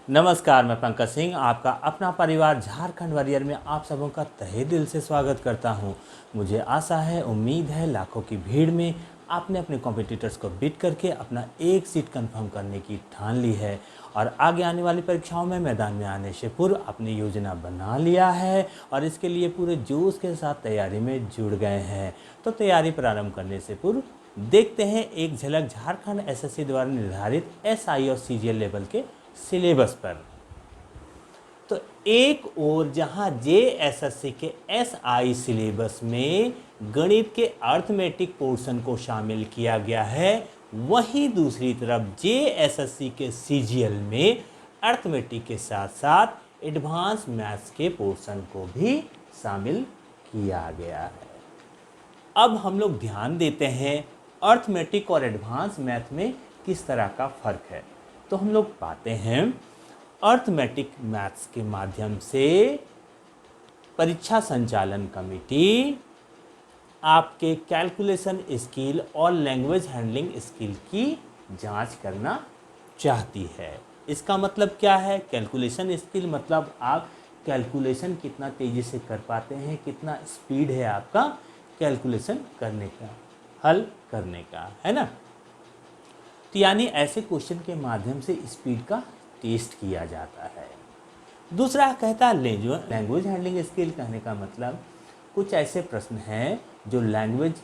नमस्कार, मैं पंकज सिंह आपका अपना परिवार झारखंड वॉरियर में आप सबों का तहे दिल से स्वागत करता हूं। मुझे आशा है, उम्मीद है लाखों की भीड़ में आपने अपने कॉम्पिटिटर्स को बीट करके अपना एक सीट कंफर्म करने की ठान ली है और आगे आने वाली परीक्षाओं में मैदान में आने से पूर्व अपनी योजना बना लिया है और इसके लिए पूरे जोश के साथ तैयारी में जुड़ गए हैं। तो तैयारी प्रारंभ करने से पूर्व देखते हैं एक झलक झारखंड एसएससी द्वारा निर्धारित एसआई और सीजीएल लेवल के सिलेबस पर। तो एक ओर जहां जेएसएससी के एसआई सिलेबस में गणित के अर्थमेटिक पोर्शन को शामिल किया गया है, वहीं दूसरी तरफ जेएसएससी के सीजीएल में अर्थमेटिक के साथ साथ एडवांस मैथ्स के पोर्शन को भी शामिल किया गया है। अब हम लोग ध्यान देते हैं अर्थमेटिक और एडवांस मैथ में किस तरह का फ़र्क है। तो हम लोग पाते हैं अर्थमेटिक मैथ्स के माध्यम से परीक्षा संचालन कमेटी आपके कैलकुलेशन स्किल और लैंग्वेज हैंडलिंग स्किल की जांच करना चाहती है। इसका मतलब क्या है? कैलकुलेशन स्किल मतलब आप कैलकुलेशन कितना तेज़ी से कर पाते हैं, कितना स्पीड है आपका कैलकुलेशन करने का, हल करने का, है ना। तो यानी ऐसे क्वेश्चन के माध्यम से स्पीड का टेस्ट किया जाता है। दूसरा कहता है लैंग्वेज हैंडलिंग स्किल। कहने का मतलब कुछ ऐसे प्रश्न हैं जो लैंग्वेज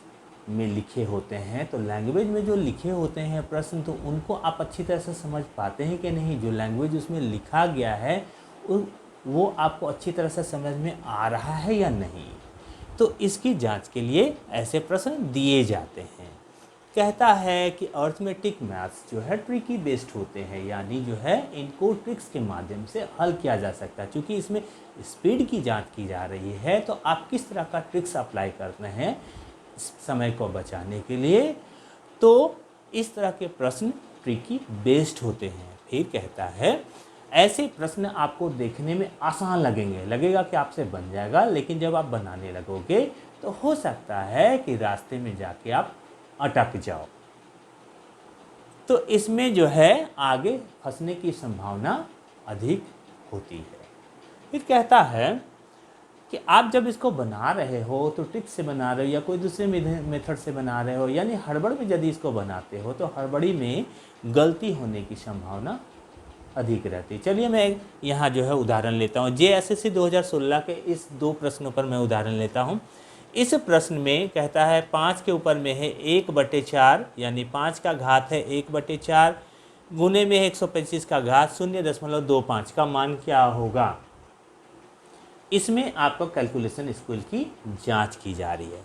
में लिखे होते हैं। तो लैंग्वेज में जो लिखे होते हैं प्रश्न, तो उनको आप अच्छी तरह से समझ पाते हैं कि नहीं। जो लैंग्वेज उसमें लिखा गया है वो आपको अच्छी तरह से समझ में आ रहा है या नहीं। तो इसकी जांच के लिए ऐसे प्रश्न दिए जाते हैं। कहता है कि अर्थमेटिक मैथ्स जो है ट्रिकी बेस्ड होते हैं, यानी जो है इनको ट्रिक्स के माध्यम से हल किया जा सकता है। क्योंकि इसमें स्पीड की जांच की जा रही है, तो आप किस तरह का ट्रिक्स अप्लाई करते हैं समय को बचाने के लिए, तो इस तरह के प्रश्न ट्रिकी बेस्ड होते हैं। फिर कहता है ऐसे प्रश्न आपको देखने में आसान लगेगा कि आपसे बन जाएगा, लेकिन जब आप बनाने लगोगे तो हो सकता है कि रास्ते में जाके आप अटक जाओ। तो इसमें जो है आगे फंसने की संभावना अधिक होती है। फिर कहता है कि आप जब इसको बना रहे हो तो ट्रिक से बना रहे हो या कोई दूसरे मेथड से बना रहे हो, यानी हड़बड़ में यदि इसको बनाते हो तो हड़बड़ी में गलती होने की संभावना अधिक रहती है। चलिए मैं यहाँ जो है उदाहरण लेता हूँ। जेएसएससी 2016 के इस दो प्रश्नों पर मैं उदाहरण लेता हूँ। इस प्रश्न में कहता है 5 के ऊपर में है 1/4, यानी 5 का घात है 1/4 गुने में 125 का घात 0.25 का मान क्या होगा। इसमें आपको कैलकुलेशन स्किल की जांच की जा रही है।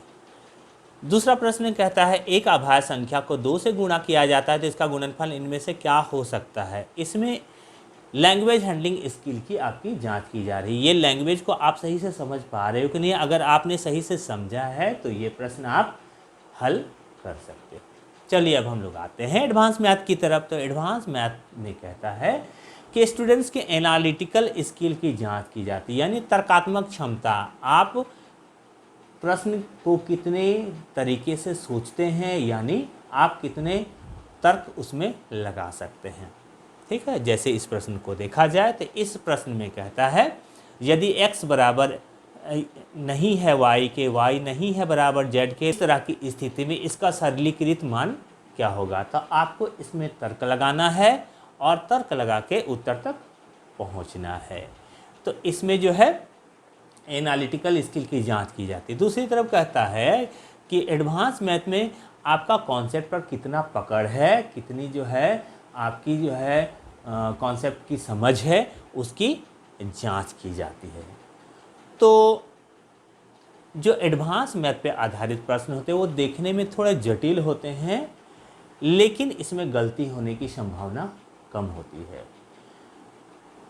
दूसरा प्रश्न कहता है एक अभाज्य संख्या को 2 से गुणा किया जाता है तो इसका गुणनफल इनमें से क्या हो सकता है। इसमें लैंग्वेज हैंडलिंग स्किल की आपकी जांच की जा रही है। ये लैंग्वेज को आप सही से समझ पा रहे हो कि नहीं। अगर आपने सही से समझा है तो ये प्रश्न आप हल कर सकते हो। चलिए अब हम लोग आते हैं एडवांस मैथ की तरफ। तो एडवांस मैथ में कहता है कि स्टूडेंट्स के एनालिटिकल स्किल की जांच की जाती है, यानी तर्कात्मक क्षमता। आप प्रश्न को कितने तरीके से सोचते हैं, यानी आप कितने तर्क उसमें लगा सकते हैं। ठीक है, जैसे इस प्रश्न को देखा जाए तो इस प्रश्न में कहता है यदि x बराबर नहीं है y के, y नहीं है बराबर z के, इस तरह की स्थिति में इसका सरलीकृत मान क्या होगा। तो आपको इसमें तर्क लगाना है और तर्क लगा के उत्तर तक पहुंचना है। तो इसमें जो है एनालिटिकल स्किल की जांच की जाती है। दूसरी तरफ कहता है कि एडवांस मैथ में आपका कॉन्सेप्ट पर कितना पकड़ है, कितनी जो है आपकी जो है कॉन्सेप्ट की समझ है, उसकी जांच की जाती है। तो जो एडवांस मैथ पे आधारित प्रश्न होते हैं वो देखने में थोड़े जटिल होते हैं, लेकिन इसमें गलती होने की संभावना कम होती है।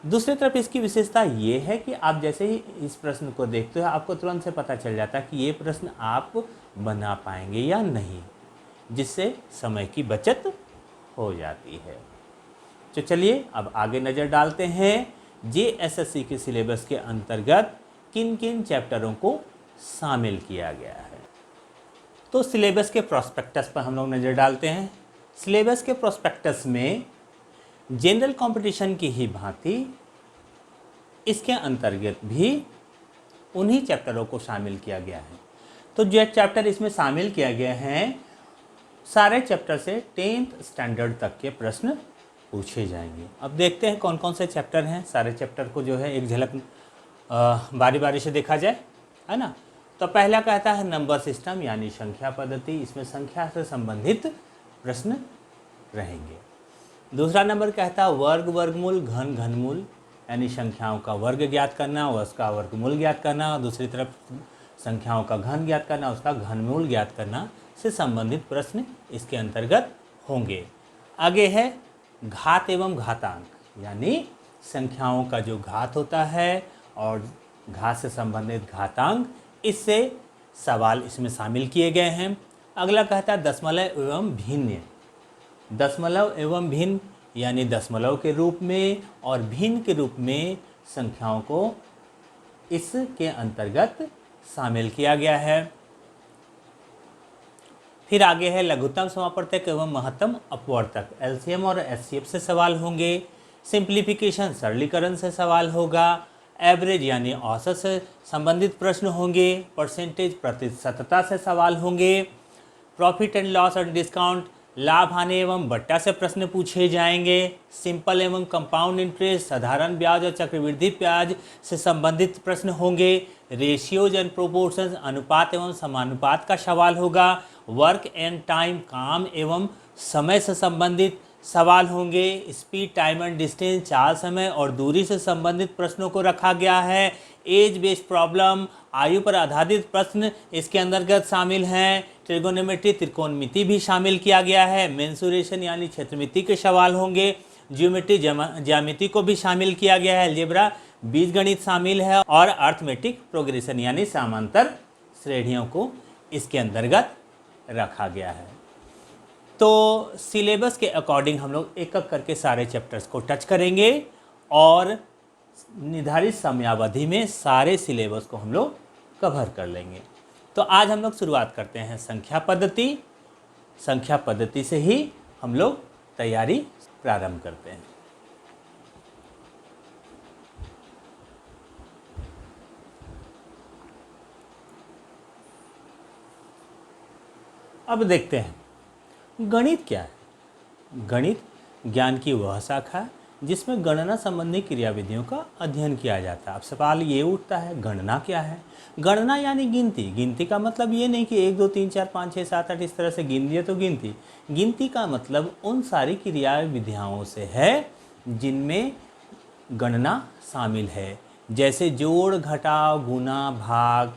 दूसरी तरफ इसकी विशेषता ये है कि आप जैसे ही इस प्रश्न को देखते हो आपको तुरंत से पता चल जाता है कि ये प्रश्न आप बना पाएंगे या नहीं, जिससे समय की बचत हो जाती है। तो चलिए अब आगे नज़र डालते हैं जेएसएससी के सिलेबस के अंतर्गत किन किन चैप्टरों को शामिल किया गया है। तो सिलेबस के प्रोस्पेक्टस पर हम लोग नज़र डालते हैं। सिलेबस के प्रोस्पेक्टस में जनरल कंपटीशन की ही भांति इसके अंतर्गत भी उन्हीं चैप्टरों को शामिल किया गया है। तो जो चैप्टर इसमें शामिल किया गया है, सारे चैप्टर से 10th स्टैंडर्ड तक के प्रश्न पूछे जाएंगे। अब देखते हैं कौन कौन से चैप्टर हैं। सारे चैप्टर को जो है एक झलक बारी बारी से देखा जाए, है ना। तो पहला कहता है नंबर सिस्टम यानी संख्या पद्धति, इसमें संख्या से संबंधित प्रश्न रहेंगे। दूसरा नंबर कहता है वर्ग वर्गमूल घन घनमूल यानी संख्याओं का वर्ग ज्ञात करना और उसका वर्गमूल ज्ञात करना, और दूसरी तरफ संख्याओं का घन ज्ञात करना, उसका घनमूल ज्ञात करना से संबंधित प्रश्न इसके अंतर्गत होंगे। आगे है घात एवं घातांक यानी संख्याओं का जो घात होता है और घात से संबंधित घातांक, इससे सवाल इसमें शामिल किए गए हैं। अगला कहता है दशमलव एवं भिन्न। दशमलव एवं भिन्न यानी दशमलव के रूप में और भिन्न के रूप में संख्याओं को इसके अंतर्गत शामिल किया गया है। फिर आगे है लघुत्तम समापवर्तक एवं महत्तम अपवर्तक, एलसीएम और एचसीएफ से सवाल होंगे। सिंप्लीफिकेशन सरलीकरण से सवाल होगा। एवरेज यानी औसत से संबंधित प्रश्न होंगे। परसेंटेज प्रतिशतता से सवाल होंगे। प्रॉफिट एंड लॉस और डिस्काउंट लाभ हानि एवं बट्टा से प्रश्न पूछे जाएंगे। सिंपल एवं कंपाउंड इंटरेस्ट साधारण ब्याज और चक्रवृद्धि ब्याज से संबंधित प्रश्न होंगे। रेशियोज एंड प्रोपोर्शंस अनुपात एवं समानुपात का सवाल होगा। वर्क एंड टाइम काम एवं समय से संबंधित सवाल होंगे। स्पीड टाइम एंड डिस्टेंस चाल समय और दूरी से संबंधित प्रश्नों को रखा गया है। एज बेस्ड प्रॉब्लम आयु पर आधारित प्रश्न इसके अंतर्गत शामिल हैं। ट्रिगोनोमेट्री त्रिकोणमिति भी शामिल किया गया है। मेंसुरेशन यानी क्षेत्रमिति के सवाल होंगे। ज्योमेट्री ज्यामिति को भी शामिल किया गया है। अलजेब्रा बीजगणित शामिल है और अर्थमेटिक प्रोग्रेशन यानी समांतर श्रेणियों को इसके अंतर्गत रखा गया है। तो सिलेबस के अकॉर्डिंग हम लोग एक एक करके सारे चैप्टर्स को टच करेंगे और निर्धारित समयावधि में सारे सिलेबस को हम लोग कवर कर लेंगे। तो आज हम लोग शुरुआत करते हैं संख्या पद्धति। संख्या पद्धति से ही हम लोग तैयारी प्रारंभ करते हैं। अब देखते हैं गणित क्या है। गणित ज्ञान की वह शाखा है जिसमें गणना संबंधी क्रियाविधियों का अध्ययन किया जाता है। अब सवाल ये उठता है गणना क्या है। गणना यानी गिनती। गिनती का मतलब ये नहीं कि 1 2 3 4 5 6 7 8 इस तरह से गिन दिए तो गिनती। गिनती का मतलब उन सारी क्रियाविधियों से है जिनमें गणना शामिल है, जैसे जोड़ घटाव गुणा भाग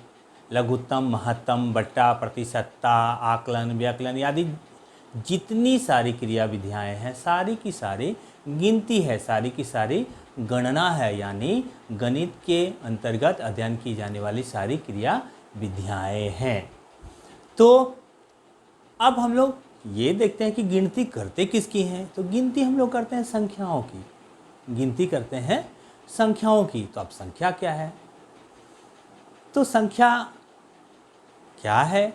लघुत्तम महत्तम बट्टा प्रतिशतता आकलन व्याकलन आदि जितनी सारी क्रियाविधियाँ हैं सारी की सारी गिनती है, सारी की सारी गणना है। यानी गणित के अंतर्गत अध्ययन की जाने वाली सारी क्रियाविधियाँ हैं। तो अब हम लोग ये देखते हैं कि गिनती करते किसकी हैं। तो गिनती हम लोग करते हैं संख्याओं की। गिनती करते हैं संख्याओं की। तो अब संख्या क्या है। तो संख्या क्या है।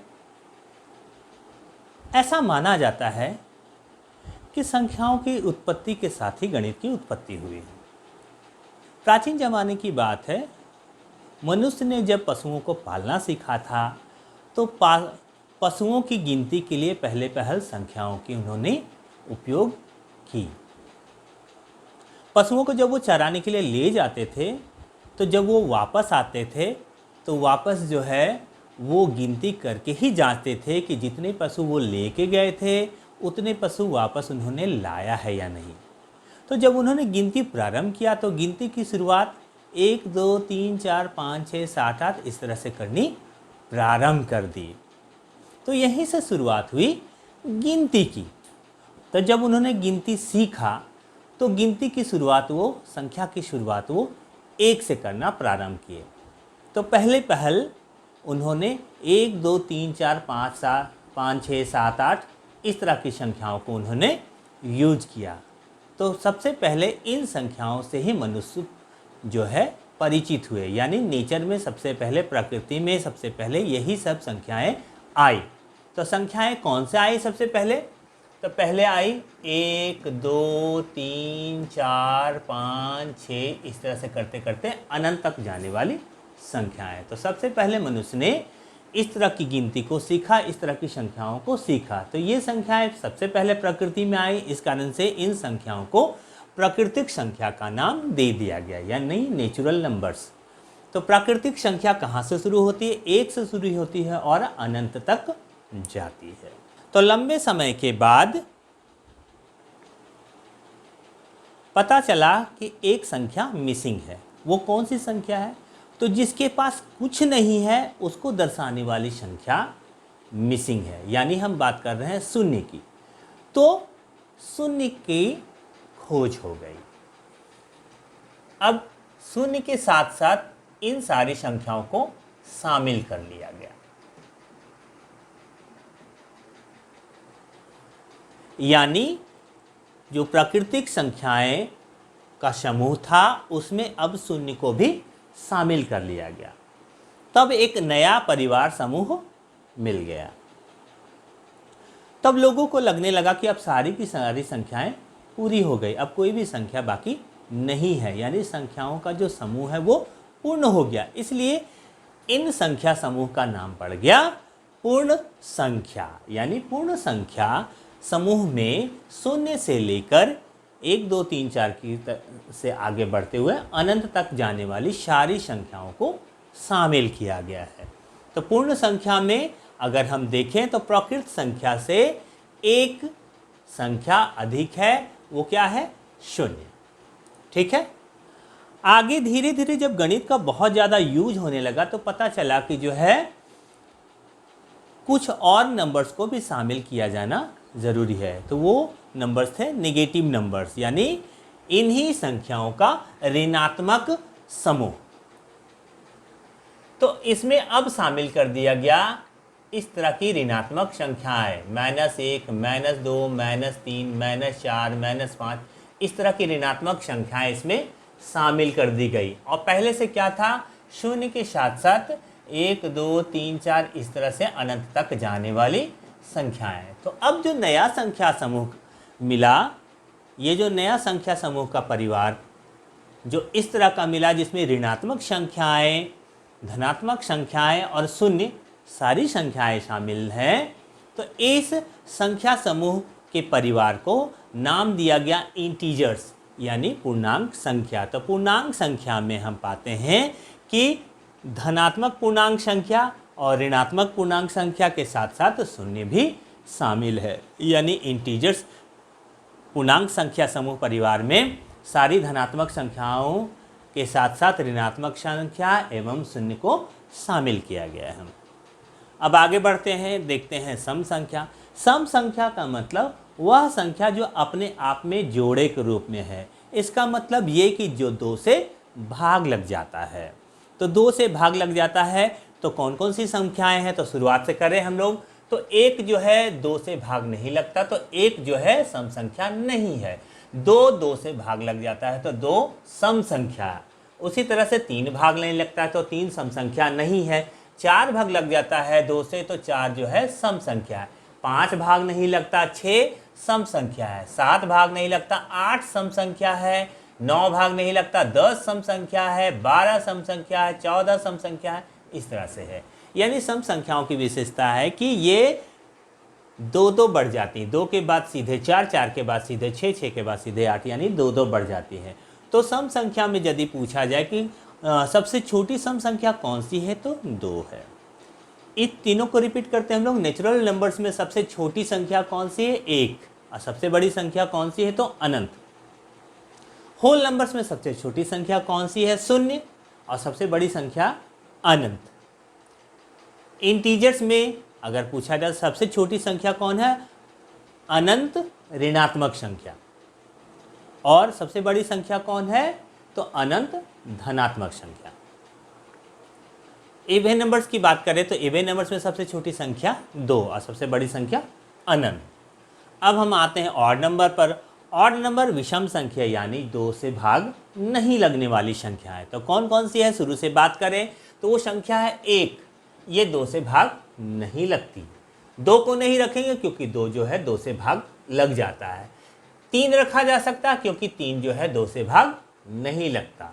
ऐसा माना जाता है कि संख्याओं की उत्पत्ति के साथ ही गणित की उत्पत्ति हुई है। प्राचीन जमाने की बात है, मनुष्य ने जब पशुओं को पालना सीखा था तो पशुओं की गिनती के लिए पहले पहल संख्याओं की उन्होंने उपयोग की। पशुओं को जब वो चराने के लिए ले जाते थे तो जब वो वापस आते थे तो वापस जो है वो गिनती करके ही जांचते थे कि जितने पशु वो लेके गए थे उतने पशु वापस उन्होंने लाया है या नहीं। तो जब उन्होंने गिनती प्रारंभ किया तो गिनती की शुरुआत 1 2 3 4 5 6 7 8 इस तरह से करनी प्रारंभ कर दी। तो यहीं से शुरुआत हुई गिनती की। तो जब उन्होंने गिनती सीखा तो गिनती की शुरुआत वो संख्या की शुरुआत वो 1 से करना प्रारंभ किए। तो पहले पहल उन्होंने 1 2 3 4 5 6 7 8 इस तरह की संख्याओं को उन्होंने यूज किया। तो सबसे पहले इन संख्याओं से ही मनुष्य जो है परिचित हुए। यानी नेचर में सबसे पहले, प्रकृति में सबसे पहले यही सब संख्याएं आई। तो संख्याएं कौन से आई सबसे पहले। तो पहले आई 1 2 3 4 5 6, इस तरह से करते करते अनंत तक जाने वाली संख्याएं। तो सबसे पहले मनुष्य ने इस तरह की गिनती को सीखा, इस तरह की संख्याओं को सीखा। तो ये संख्याएं सबसे पहले प्रकृति में आई, इस कारण से इन संख्याओं को प्राकृतिक संख्या का नाम दे दिया गया, यानी नेचुरल नंबर्स। तो प्राकृतिक संख्या कहाँ से शुरू होती है? 1 से शुरू होती है और अनंत तक जाती है। तो लंबे समय के बाद पता चला कि एक संख्या मिसिंग है। वो कौन सी संख्या है? तो जिसके पास कुछ नहीं है उसको दर्शाने वाली संख्या मिसिंग है, यानी हम बात कर रहे हैं शून्य की। तो शून्य की खोज हो गई। अब शून्य के साथ साथ इन सारी संख्याओं को शामिल कर लिया गया, यानी जो प्राकृतिक संख्याएं का समूह था उसमें अब शून्य को भी शामिल कर लिया गया। तब एक नया परिवार समूह मिल गया। तब लोगों को लगने लगा कि अब सारी की सारी संख्याएं पूरी हो गई, अब कोई भी संख्या बाकी नहीं है, यानी संख्याओं का जो समूह है वो पूर्ण हो गया। इसलिए इन संख्या समूह का नाम पड़ गया पूर्ण संख्या। यानी पूर्ण संख्या समूह में शून्य से लेकर 1 2 3 4 की से आगे बढ़ते हुए अनंत तक जाने वाली सारी संख्याओं को शामिल किया गया है। तो पूर्ण संख्या में अगर हम देखें तो प्रकृत संख्या से एक संख्या अधिक है, वो क्या है? शून्य। ठीक है। आगे धीरे धीरे जब गणित का बहुत ज़्यादा यूज होने लगा तो पता चला कि जो है कुछ और नंबर्स को भी शामिल किया जाना ज़रूरी है। तो वो नंबर्स थे नेगेटिव नंबर्स, यानी इन्हीं संख्याओं का ऋणात्मक समूह। तो इसमें अब शामिल कर दिया गया इस तरह की ऋणात्मक संख्याएं, -1, -2, -3, -4, -5, इस तरह की ऋणात्मक संख्याएं इसमें शामिल कर दी गई। और पहले से क्या था? शून्य के साथ साथ 1 2 3 4 इस तरह से अनंत तक जाने वाली संख्याएं। तो अब जो नया संख्या समूह मिला, ये जो नया संख्या समूह का परिवार जो इस तरह का मिला, जिसमें ऋणात्मक संख्याएं, धनात्मक संख्याएं और शून्य सारी संख्याएं शामिल हैं, तो इस संख्या समूह के परिवार को नाम दिया गया इंटीजर्स, यानी पूर्णांक संख्या। तो पूर्णांक संख्या में हम पाते हैं कि धनात्मक पूर्णांक संख्या और ऋणात्मक पूर्णांक संख्या के साथ साथ शून्य भी शामिल है, यानी इंटीजर्स पूर्णांक संख्या समूह परिवार में सारी धनात्मक संख्याओं के साथ साथ ऋणात्मक संख्या एवं शून्य को शामिल किया गया है। अब आगे बढ़ते हैं, देखते हैं सम संख्या। सम संख्या का मतलब वह संख्या जो अपने आप में जोड़े के रूप में है। इसका मतलब ये कि जो 2 से भाग लग जाता है। तो 2 से भाग लग जाता है तो कौन कौन सी संख्याएं हैं? तो शुरुआत से करें हम लोग, तो 1 जो है 2 से भाग नहीं लगता, तो 1 जो है सम संख्या नहीं है। 2 से भाग लग जाता है तो 2 सम संख्या। उसी तरह से 3 भाग नहीं लगता है तो 3 सम संख्या नहीं है। 4 भाग लग जाता है 2 से तो 4 जो है सम संख्या है। 5 भाग नहीं लगता 6 सम संख्या है। 7 भाग नहीं लगता 8 सम संख्या है। 9 भाग नहीं लगता 10 सम संख्या है। 12 सम संख्या है। 14 सम संख्या है। इस तरह से है। यानी सम संख्याओं की विशेषता है कि ये 2 बढ़ जाती है। 2 के बाद सीधे 4, 4 के बाद सीधे 6, 6 के बाद सीधे 8, यानी 2 बढ़ जाती है। तो सम संख्या में यदि पूछा जाए कि सबसे छोटी सम संख्या कौन सी है, तो 2 है। इन तीनों को रिपीट करते हैं हम लोग। नेचुरल नंबर्स में सबसे छोटी संख्या कौन सी है? 1। और सबसे बड़ी संख्या कौन सी है? तो अनंत। होल नंबर्स में सबसे छोटी संख्या कौन सी है? 0। और सबसे बड़ी संख्या अनंत। इंटीजर्स में अगर पूछा जाए सबसे छोटी संख्या कौन है? अनंत ऋणात्मक संख्या। और सबसे बड़ी संख्या कौन है? तो अनंत धनात्मक संख्या। इवन नंबर्स की बात करें तो इवन नंबर्स में सबसे छोटी संख्या 2 और सबसे बड़ी संख्या अनंत। अब हम आते हैं ऑड नंबर पर। ऑड नंबर विषम संख्या, यानी 2 से भाग नहीं लगने वाली संख्या है। तो कौन कौन सी है? शुरू से बात करें तो वो संख्या है 1। ये 2 से भाग नहीं लगती। 2 को नहीं रखेंगे क्योंकि 2 जो है 2 से भाग लग जाता है। 3 रखा जा सकता है क्योंकि 3 जो है 2 से भाग नहीं लगता।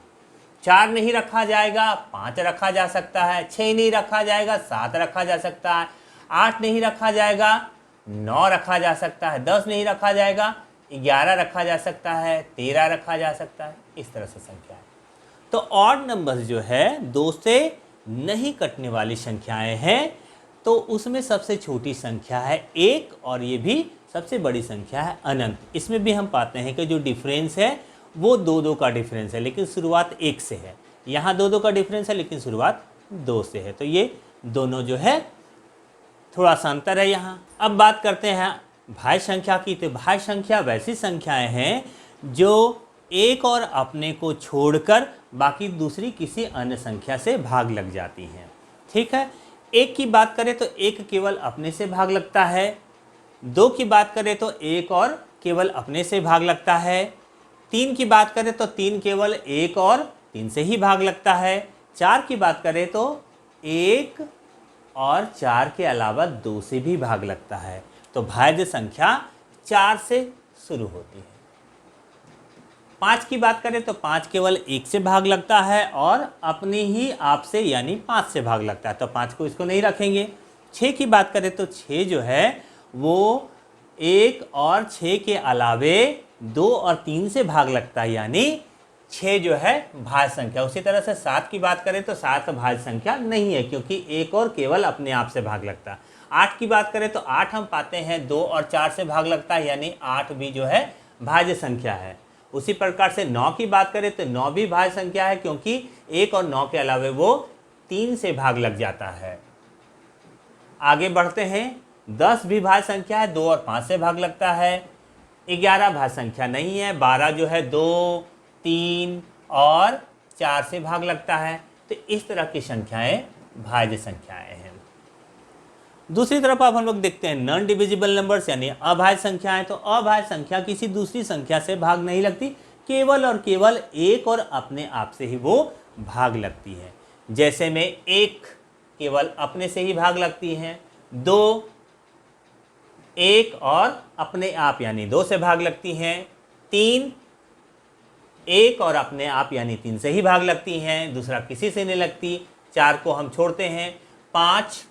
4 नहीं रखा जाएगा, 5 रखा जा सकता है। 6 नहीं रखा जाएगा, 7 रखा जा सकता है। 8 नहीं रखा जाएगा, 9 रखा जा सकता है। 10 नहीं रखा जाएगा, 11 रखा जा सकता है। 13 रखा जा सकता है। इस तरह से संख्या है। तो ऑड नंबर्स जो है 2 से नहीं कटने वाली संख्याएं हैं, तो उसमें सबसे छोटी संख्या है 1 और ये भी सबसे बड़ी संख्या है अनंत। इसमें भी हम पाते हैं कि जो डिफरेंस है वो 2-2 का डिफरेंस है, लेकिन शुरुआत 1 से है। यहाँ 2-2 का डिफरेंस है लेकिन शुरुआत 2 से है। तो ये दोनों जो है थोड़ा सा अंतर है यहाँ। अब बात करते हैं भाज्य संख्या की। तो भाज्य संख्या वैसी संख्याएं हैं जो एक और अपने को छोड़कर बाकी दूसरी किसी अन्य संख्या से भाग लग जाती हैं। ठीक है। 1 की बात करें तो 1 केवल अपने से भाग लगता है। 2 की बात करें तो 1 और केवल अपने से भाग लगता है। 3 की बात करें तो 3 केवल 1 और 3 से ही भाग लगता है। 4 की बात करें तो 1 और 4 के अलावा 2 से भी भाग लगता है। तो भाज्य संख्या 4 से शुरू होती है। 5 की बात करें तो 5 केवल 1 से भाग लगता है और अपने ही आप से यानी 5 से भाग लगता है, तो 5 को इसको नहीं रखेंगे। 6 की बात करें तो 6 जो है वो 1 और 6 के अलावे 2 और 3 से भाग लगता है, यानी 6 जो है भाज्य संख्या। उसी तरह से 7 की बात करें तो 7 भाज्य संख्या नहीं है क्योंकि 1 और केवल अपने आप से भाग लगता है। 8 की बात करें तो 8 हम पाते हैं 2 और 4 से भाग लगता है, यानी 8 भी जो है भाज्य संख्या है। उसी प्रकार से 9 की बात करें तो 9 भी भाज्य संख्या है क्योंकि 1 और 9 के अलावे वो 3 से भाग लग जाता है। आगे बढ़ते हैं। 10 भी भाज्य संख्या है, 2 और 5 से भाग लगता है। 11 भाज्य संख्या नहीं है। 12 जो है 2, 3 और 4 से भाग लगता है। तो इस तरह की संख्याएं भाज्य संख्याएं हैं। दूसरी तरफ अब हम लोग देखते हैं नॉन डिविजिबल नंबर्स यानी अभाज्य संख्याएं। तो अभाज्य संख्या किसी दूसरी संख्या से भाग नहीं लगती, केवल और केवल 1 और अपने आप से ही वो भाग लगती है। जैसे में 1 केवल अपने से ही भाग लगती है। 2 1 और अपने आप यानी 2 से भाग लगती हैं। 3 1 और अपने आप यानी 3 से ही भाग लगती हैं, दूसरा किसी से नहीं लगती। 4 को हम छोड़ते हैं। 5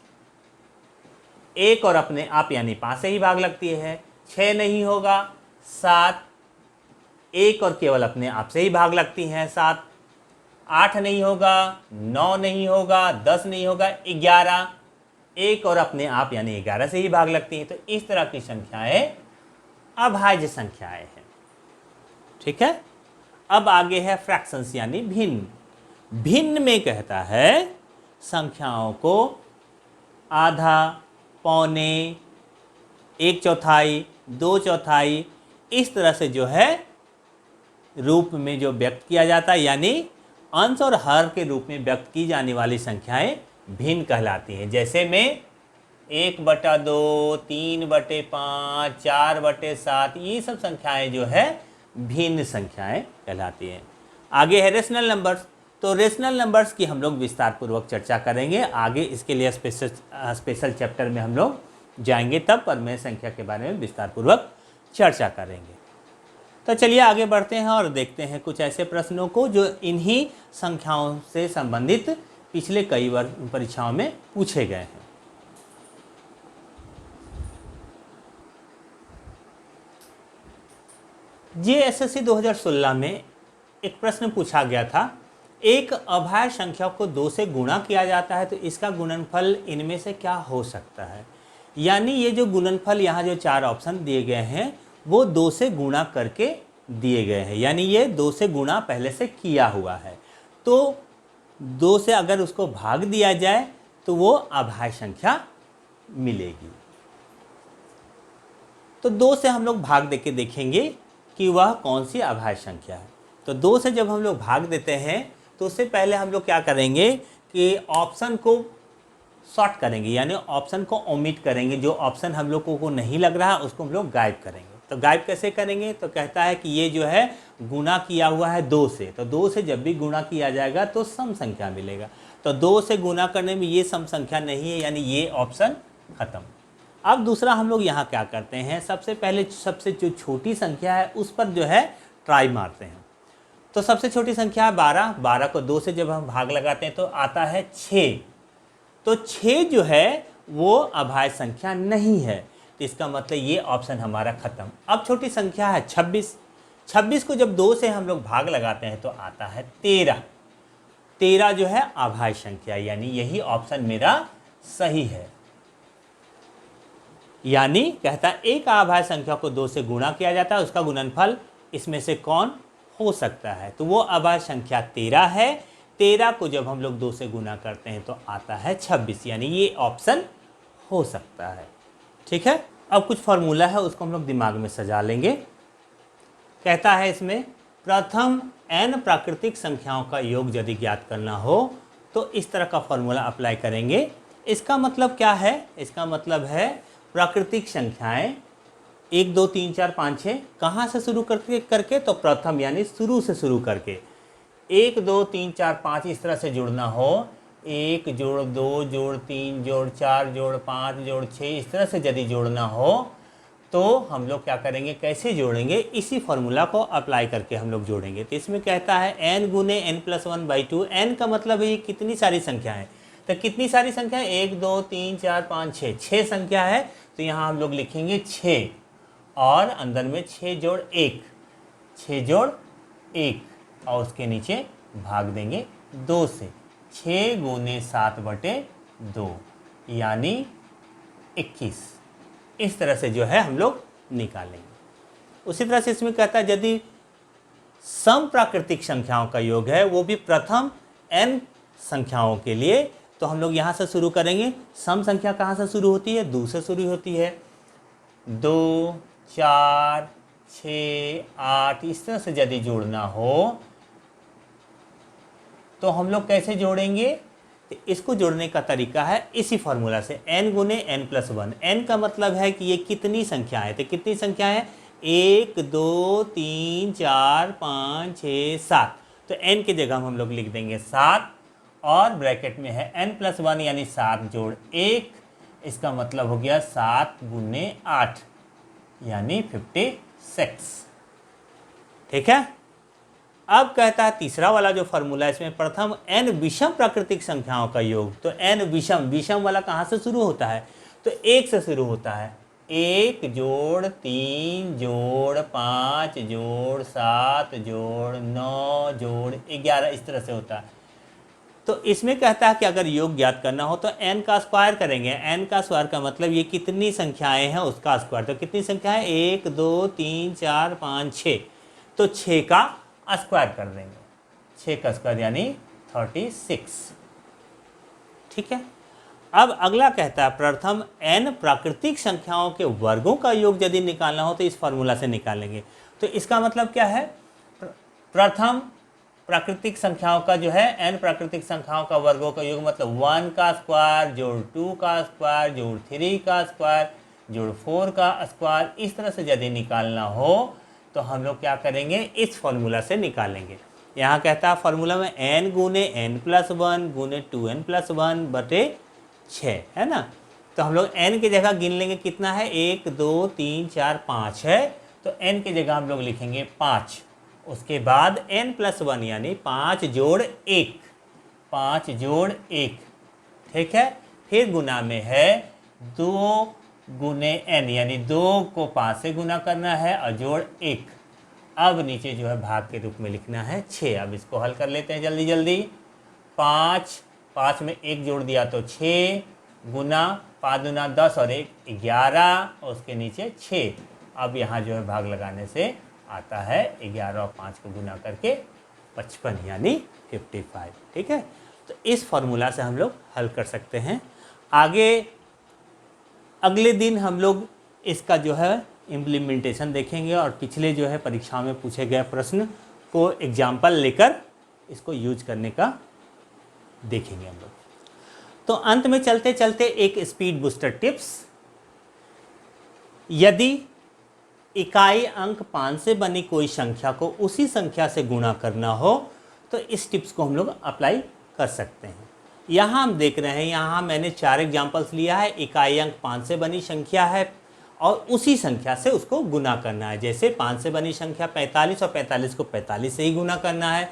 1 और अपने आप यानी 5 से ही भाग लगती है। 6 नहीं होगा। 7 1 और केवल अपने आप से ही भाग लगती हैं। 7 8 नहीं होगा। 9 नहीं होगा। 10 नहीं होगा। 11 1 और अपने आप यानी 11 से ही भाग लगती हैं। तो इस तरह की संख्याएं अभाज्य संख्याएं हैं। ठीक है। अब आगे है फ्रैक्शंस यानी भिन्न। भिन्न में कहता है संख्याओं को आधा, पौने, 1/4, 2/4 इस तरह से जो है रूप में जो व्यक्त किया जाता है, यानी अंश और हर के रूप में व्यक्त की जाने वाली संख्याएं भिन्न कहलाती हैं। जैसे में 1/2, 3/5, 4/7 ये सब संख्याएं जो है भिन्न संख्याएं कहलाती हैं। आगे है रेशनल नंबर्स। तो रेशनल नंबर्स की हम लोग विस्तार पूर्वक चर्चा करेंगे आगे। इसके लिए स्पेशल चैप्टर में हम लोग जाएंगे, तब पर मैं संख्या के बारे में विस्तार पूर्वक चर्चा करेंगे। तो चलिए आगे बढ़ते हैं और देखते हैं कुछ ऐसे प्रश्नों को जो इन्हीं संख्याओं से संबंधित पिछले कई वर्ष परीक्षाओं में पूछे गए हैं। JSSC 2016 में एक प्रश्न पूछा गया था, एक अभाज्य संख्या को 2 से गुणा किया जाता है तो इसका गुणनफल इनमें से क्या हो सकता है। यानी ये जो गुणनफल यहाँ जो 4 ऑप्शन दिए गए हैं वो 2 से गुणा करके दिए गए हैं, यानी ये 2 से गुणा पहले से किया हुआ है। तो 2 से अगर उसको भाग दिया जाए तो वो अभाज्य संख्या मिलेगी। तो 2 से हम लोग भाग देके देखेंगे कि वह कौन सी अभाज्य संख्या है। तो 2 से जब हम लोग भाग देते हैं तो उससे पहले हम लोग क्या करेंगे कि ऑप्शन को शॉर्ट करेंगे, यानी ऑप्शन को ओमिट करेंगे। जो ऑप्शन हम लोगों को नहीं लग रहा उसको हम लोग गायब करेंगे। तो गायब कैसे करेंगे, तो कहता है कि ये जो है गुणा किया हुआ है 2 से, तो 2 से जब भी गुणा किया जाएगा तो सम संख्या मिलेगा। तो 2 से गुणा करने में ये सम संख्या नहीं है, यानी ये ऑप्शन खत्म। अब दूसरा हम लोग यहाँ क्या करते हैं, सबसे पहले सबसे जो छोटी संख्या है उस पर जो है ट्राई मारते हैं। तो सबसे छोटी संख्या है 12, 12 को 2 से जब हम भाग लगाते हैं तो आता है 6। तो 6 जो है वो अभाज्य संख्या नहीं है, तो इसका मतलब ये ऑप्शन हमारा खत्म। अब छोटी संख्या है 26, 26 को जब 2 से हम लोग भाग लगाते हैं तो आता है 13। 13 जो है अभाज्य संख्या, यानी यही ऑप्शन मेरा सही है। यानी कहता है एक अभाज्य संख्या को 2 से गुणा किया जाता है, उसका गुणनफल इसमें से कौन हो सकता है, तो वो अभाज्य संख्या 13 है। 13 को जब हम लोग 2 से गुणा करते हैं तो आता है 26, यानी ये ऑप्शन हो सकता है। ठीक है, अब कुछ फॉर्मूला है उसको हम लोग दिमाग में सजा लेंगे। कहता है इसमें प्रथम n प्राकृतिक संख्याओं का योग यदि ज्ञात करना हो तो इस तरह का फॉर्मूला अप्लाई करेंगे। इसका मतलब क्या है, इसका मतलब है प्राकृतिक संख्याएं 1 2 3 4 5 6 कहाँ से शुरू करके तो प्रथम यानी शुरू से शुरू करके 1 2 3 4 5 इस तरह से जुड़ना हो, 1 जोड़ 2 जोड़ 3 जोड़ 4 जोड़ 5 जोड़ 6 इस तरह से यदि जोड़ना हो तो हम लोग क्या करेंगे, कैसे जोड़ेंगे, इसी फॉर्मूला को अप्लाई करके हम लोग जोड़ेंगे। तो इसमें कहता है n गुने n+1/2। n का मतलब है ये कितनी सारी संख्या है, तो कितनी सारी संख्या है, 1 2 3 4 5 6, 6 संख्या है। तो यहाँ हम लोग लिखेंगे 6 और अंदर में 6 जोड़ 1, 6 जोड़ 1 और उसके नीचे भाग देंगे 2 से। 6 गुने 7/2 यानी 21। इस तरह से जो है हम लोग निकालेंगे। उसी तरह से इसमें कहता है यदि सम प्राकृतिक संख्याओं का योग है, वो भी प्रथम n संख्याओं के लिए, तो हम लोग यहाँ से शुरू करेंगे। सम संख्या कहाँ से शुरू होती है, 2 से शुरू होती है। 2 4 6 8 इस तरह से यदि जोड़ना हो तो हम लोग कैसे जोड़ेंगे, तो इसको जोड़ने का तरीका है इसी फॉर्मूला से, n गुने n+1। n का मतलब है कि ये कितनी संख्या है, तो कितनी संख्या है, 1 2 3 4 5 6 7। तो n की जगह हम लोग लिख देंगे 7 और ब्रैकेट में है n+1 यानी 7 जोड़ 1। इसका मतलब हो गया 7 गुने 8 यानी 56। ठीक है, अब कहता है तीसरा वाला जो फॉर्मूला है इसमें प्रथम n विषम प्राकृतिक संख्याओं का योग। तो n विषम, विषम वाला कहाँ से शुरू होता है, तो 1 से शुरू होता है। 1 जोड़ 3 जोड़ 5 जोड़ 7 जोड़ 9 जोड़ 11 इस तरह से होता है। तो इसमें कहता है कि अगर योग ज्ञात करना हो तो n का स्क्वायर करेंगे। n का स्क्वायर का मतलब ये कितनी संख्याएं हैं उसका स्क्वायर। तो कितनी संख्या है, 1 2 3 4 5 6, तो 6 का स्क्वायर कर देंगे। 6 का स्क्वायर यानी 36। ठीक है, अब अगला कहता है प्रथम n प्राकृतिक संख्याओं के वर्गों का योग यदि निकालना हो तो इस फॉर्मूला से निकालेंगे। तो इसका मतलब क्या है, प्रथम प्राकृतिक संख्याओं का जो है n प्राकृतिक संख्याओं का वर्गों का योग मतलब 1 का स्क्वायर जोड़ 2 का स्क्वायर जोड़ 3 का स्क्वायर जोड़ 4 का स्क्वायर, इस तरह से यदि निकालना हो तो हम लोग क्या करेंगे, इस फॉर्मूला से निकालेंगे। यहाँ कहता है फॉर्मूला में n गुने n+1 गुने 2n+1/6 है ना। तो हम लोग n की जगह गिन लेंगे कितना है, 1 2 3 4 5 है। तो n की जगह हम लोग लिखेंगे 5। उसके बाद n+1 यानी 5 जोड़ 1, 5 जोड़ 1। ठीक है, फिर गुना में है 2 गुने n यानी 2 को 5 से गुना करना है और जोड़ 1। अब नीचे जो है भाग के रूप में लिखना है 6। अब इसको हल कर लेते हैं जल्दी जल्दी। 5 में 1 जोड़ दिया तो 6 गुना 5 दूना 10 और 1 11 और उसके नीचे 6। अब यहाँ जो है भाग लगाने से आता है 11 और 5 को गुना करके 55 यानी 55। ठीक है, तो इस फॉर्मूला से हम लोग हल कर सकते हैं। आगे अगले दिन हम लोग इसका जो है इम्प्लीमेंटेशन देखेंगे और पिछले जो है परीक्षाओं में पूछे गए प्रश्न को एग्जाम्पल लेकर इसको यूज करने का देखेंगे हम लोग। तो अंत में चलते चलते एक स्पीड बूस्टर टिप्स, यदि इकाई अंक 5 से बनी कोई संख्या को उसी संख्या से गुणा करना हो तो इस टिप्स को हम लोग अप्लाई कर सकते हैं। यहाँ हम देख रहे हैं, यहाँ मैंने 4 एग्जाम्पल्स लिया है। इकाई अंक 5 से बनी संख्या है और उसी संख्या से उसको गुना करना है। जैसे 5 से बनी संख्या 45 और 45 को 45 से ही गुना करना है।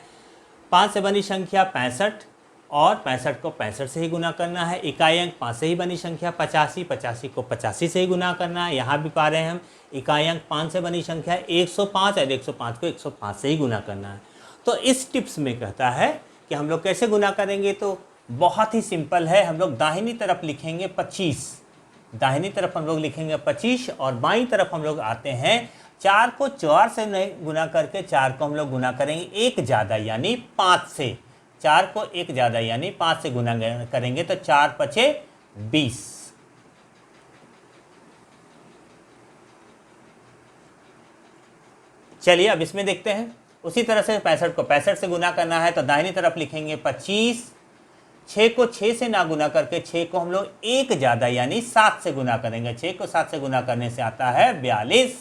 5 से बनी संख्या 65 और 65 को 65 से ही गुना करना है। इकाई अंक 5 से ही बनी संख्या 85, 85 को 85 से ही गुना करना है। यहाँ भी पा रहे हैं हम, इकाई अंक 5 से बनी संख्या 105 और 105 को 105 से ही गुना करना है। तो इस टिप्स में कहता है कि हम लोग कैसे गुना करेंगे, तो बहुत ही सिंपल है। हम लोग दाहिनी तरफ लिखेंगे 25, दाहिनी तरफ हम लोग लिखेंगे 25 और बाईं तरफ हम लोग आते हैं 4 को 4 से नहीं गुना करके 4 को हम लोग गुना करेंगे एक ज़्यादा यानी 5 से। 4 को एक ज़्यादा यानी 5 से गुना करेंगे तो 4 पचे 20। चलिए अब इसमें देखते हैं। उसी तरह से 65 को 65 से गुना करना है तो दाहिनी तरफ लिखेंगे 25, 6 को 6 से ना गुना करके 6 को हम लोग एक ज़्यादा यानी 7 से गुना करेंगे। 6 को 7 से गुना करने से आता है 42।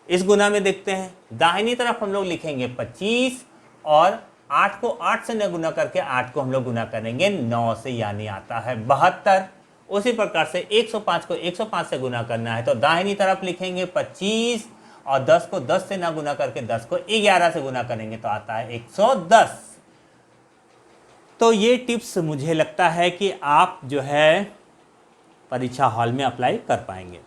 इस गुना में देखते हैं, दाहिनी तरफ हम लोग लिखेंगे 25 और 8 को 8 से न गुना करके 8 को हम लोग गुना करेंगे 9 से यानी आता है 72। उसी प्रकार से 105 को 105 से गुना करना है तो दाहिनी तरफ लिखेंगे 25 और 10 को 10 से ना गुना करके 10 को 11 से गुना करेंगे तो आता है 110। तो ये टिप्स मुझे लगता है कि आप जो है परीक्षा हॉल में अप्लाई कर पाएंगे।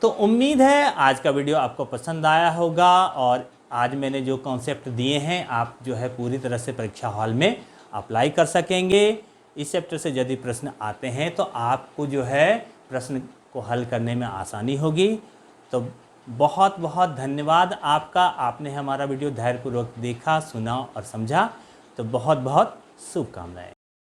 तो उम्मीद है आज का वीडियो आपको पसंद आया होगा और आज मैंने जो कॉन्सेप्ट दिए हैं आप जो है पूरी तरह से परीक्षा हॉल में अप्लाई कर सकेंगे। इस चैप्टर से यदि प्रश्न आते हैं तो आपको जो है प्रश्न को हल करने में आसानी होगी। तो बहुत बहुत धन्यवाद आपका, आपने हमारा वीडियो धैर्यपूर्वक देखा, सुना और समझा। तो बहुत बहुत शुभकामनाएं।